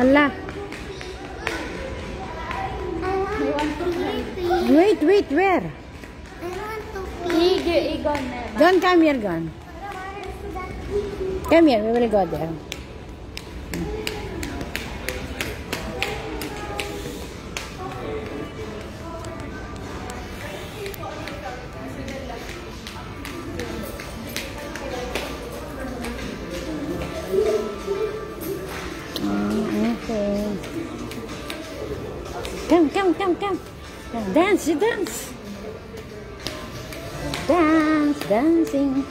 Ala. Wait, where? Gone, come here, gone. Come here, we will go there. Okay. Come. Dance. Dancing.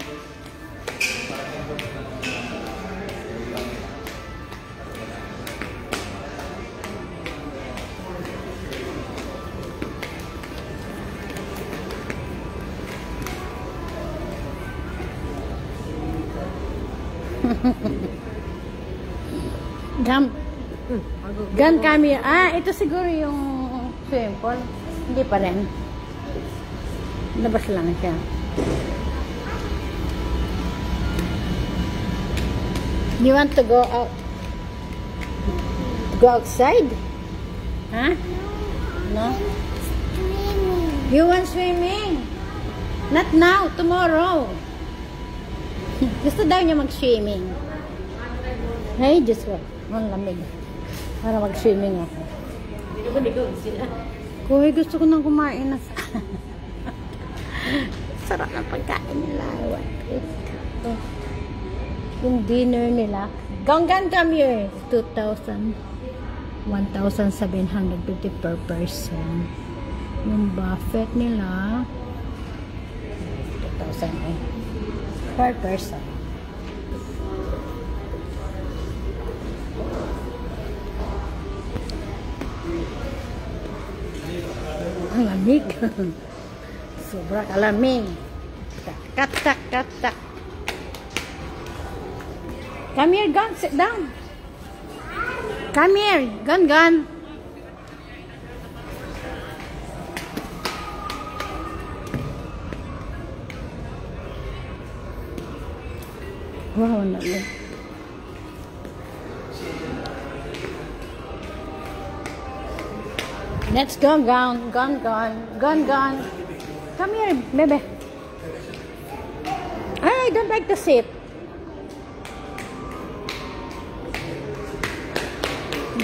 Gan kami. Ito siguro yung swimming pool. Hindi pa rin. Labas lang siya. You want to go out? Go outside? Huh? No? You want swimming? Not now, tomorrow. Gusto daw niya mag-swimming. Ay, Diyos ko. Ang lamig. Para mag-swimming ako. Kuya, gusto ko nang kumain na. Sarap ng pagkain nila. Yung dinner nila. Ganggan kami eh. 1,750 per person. Yung buffet nila 2,000 eh. Per person. Ang lamig. Sobrang alamig. Katak. Come here, Gun. Sit down. Come here, Gun. Wow, naman. Let's go, Gun. Come here, baby. I don't like to sit.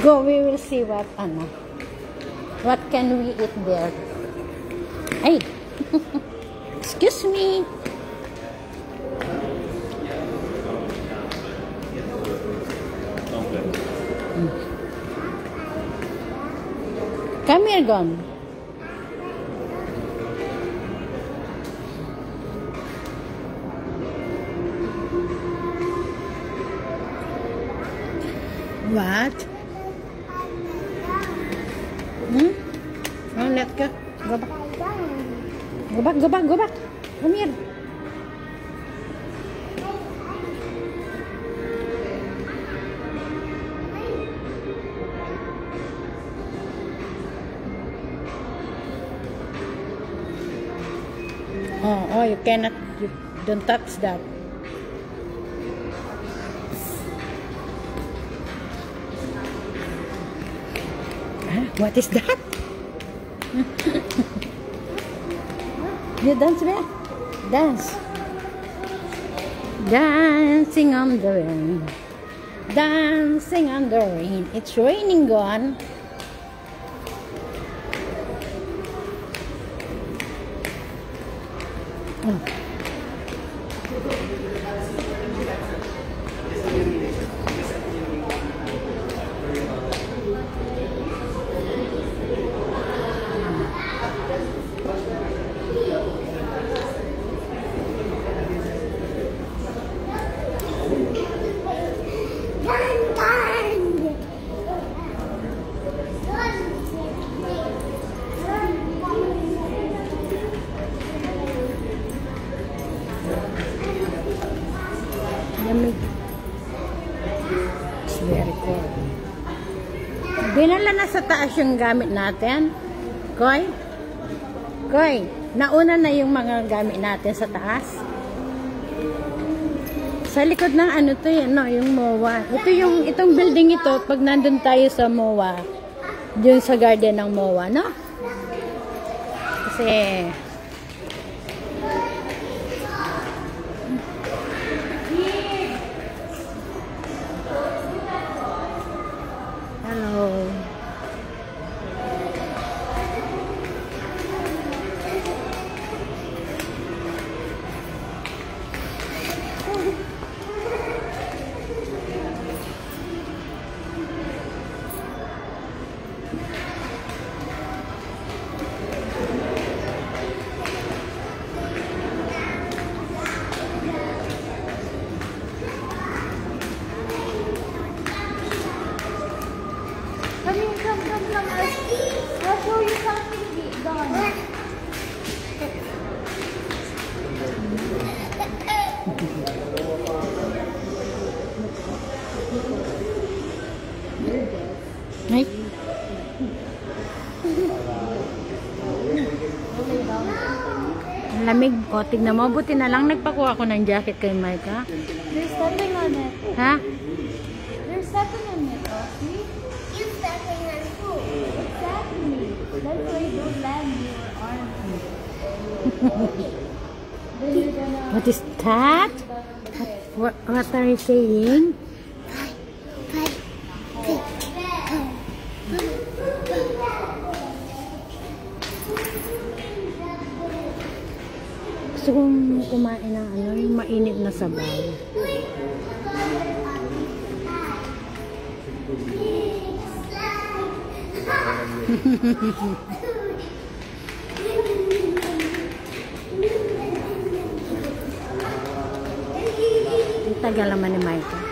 Go, we will see what can we eat there. Hey, excuse me. Come here, Gon. What? Oh, let's go. Go back. Come here. Oh, you cannot. You don't touch that. What is that? You dance there? Dance. Dancing on the rain. Dancing on the rain. It's raining, Gon. It's very cold. Dinala na sa taas yung gamit natin. Koy, nauna na yung mga gamit natin sa taas. Sa likod ng ano to yan, no, yung MOA. Itong building ito, pag nandun tayo sa MOA, dun sa garden ng MOA, no? Kasi, hello. Come. I'll show you something done. Ay. Ang lamig. O, tignan mo. Buti na lang nagpakuha ko ng jacket kay Mike, ha? There's stepping on it. Ha? There's stepping on it, oh. See? You're stepping on food. Exactly. That's why you don't land your arm. Then you're gonna... What is that? What are you saying? Gusto kong kumain ng ano, yung mainit na sabaw. Ang tagal naman ni Micah.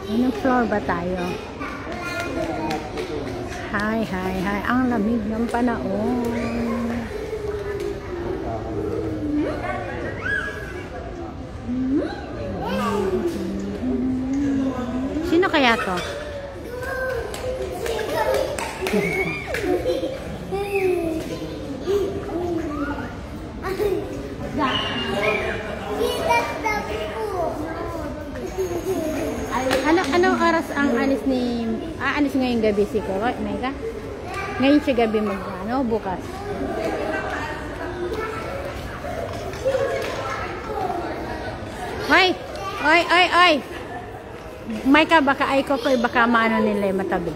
Anong floor ba tayo? Hi. Ang lamig ng panahon. Sino kaya to? Anong oras ang alis ngayong gabi si Koro? Mega? Ngayon siya gabi bukas. Oy! Micah, baka ay ko baka maano nila matabi.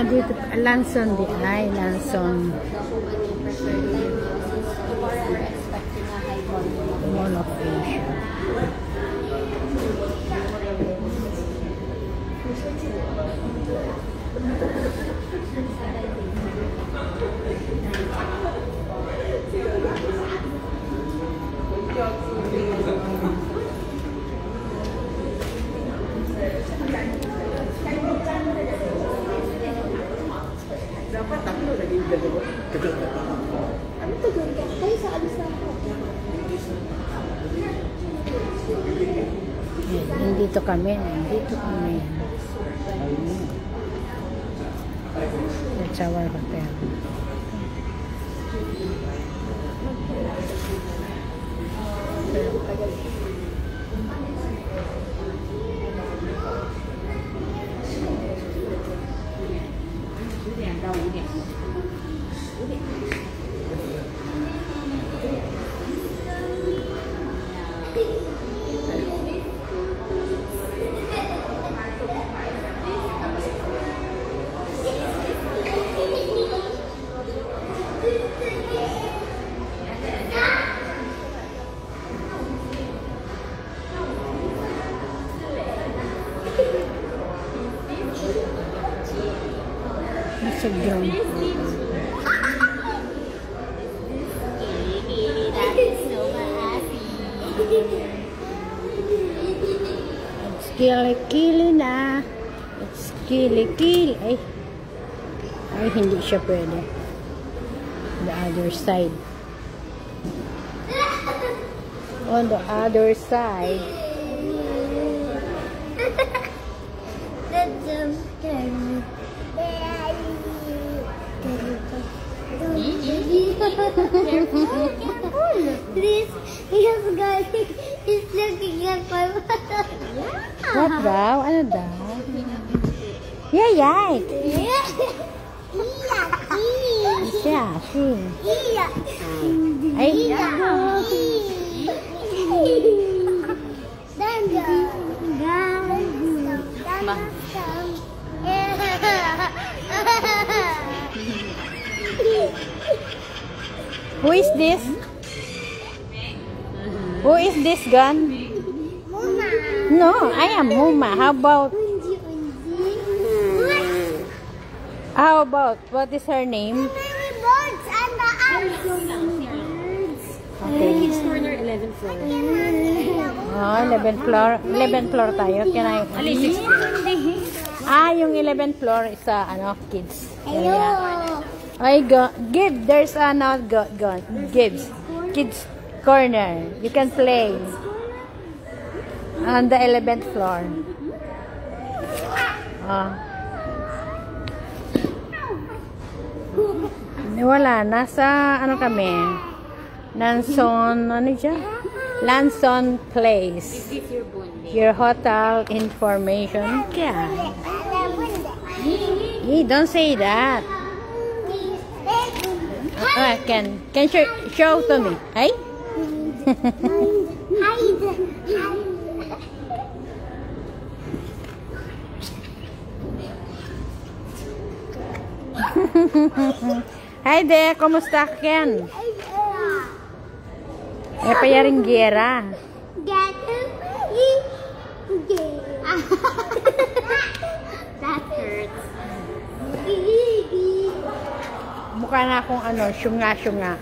Dito, Lanson di ay, Lanson. Mall of Asia. Ano to ganda? Tayo sa alis na ako. Nandito kami. That's our hotel. Sa ground. It's kilikili na. It's kilikili. Ay. Ay, hindi siya pwede. The other side. On the other side. Please, he's looking at my mother. What daw? Ano daw? Yay! Siya, she. Ay, who is this? Who is this gun? No, I am Muma. How about what is her name? Okay. Kids corner, 11th floor. Oh, 11th floor. 11th floor tayo. Can I? Ali, 6th floor. Yung 11th floor is kids area. I give. There's another gun. Gives. Kids corner. You can play on the 11th floor. Wala. Nasa kami? Lanson Place. Your hotel information. Yeah. Hey, don't say that. Can show to me. Hey? Hi there, kumusta Ken? May payaring gera. That hurts. Mukha na akong syunga-syunga.